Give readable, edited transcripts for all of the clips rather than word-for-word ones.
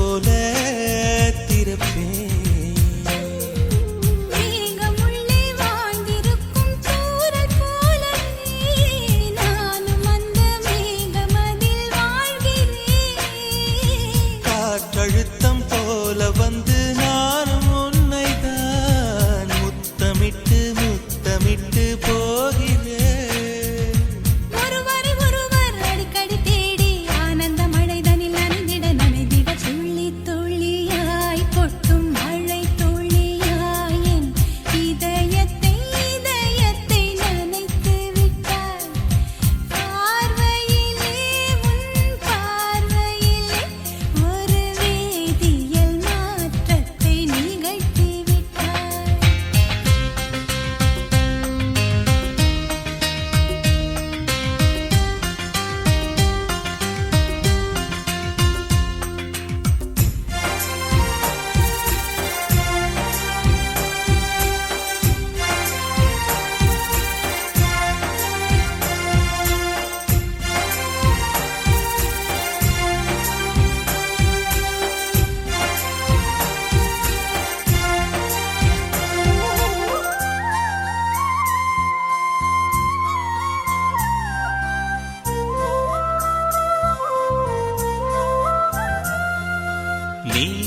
போல திறப்பேன். காற்றழுத்தம் போல வந்து நானும் உன்னைதான் முத்தமிட்டு முத்தமிட்டு போகிறேன். ஒருவர் அடிக்கடி தேடி ஆனந்த மழைதனில் நனைந்திட நனைந்திட துள்ளி துள்ளியாய் கொட்டும் மழை துள்ளியாய் என் இதயத்தை நனைத்து விட்டாய். பார்வையிலே உன் பார்வையிலே ஒரு வேதியியல் மாற்றத்தை நிகழ்த்தி விட்டாய்.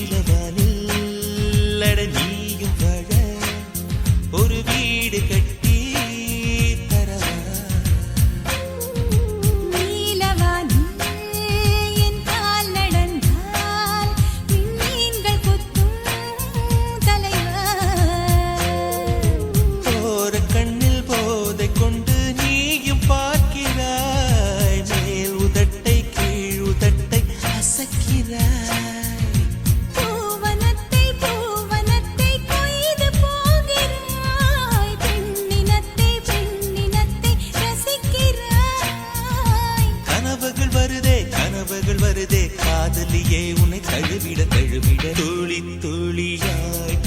நீலவானில் அட நீயும் வாழ ஒரு வீடு கட்டி தரவா. நீலவானில் என் கால் நடந்தால் விண்மீன்கள் கொத்தும் தலைவா. போற கண்ணில் போதை கொண்டு நீயும் பார்க்கிறாய். மேல் உதட்டை கீழ் உதட்டை அசைக்கிறாய். பூவனத்தை கொய்து போகிறாய். பெண்ணினத்தை ரசிக்கிறாய். கனவுகள் வருதே காதலியே உன்னை தழுவிட துளி துளியாய்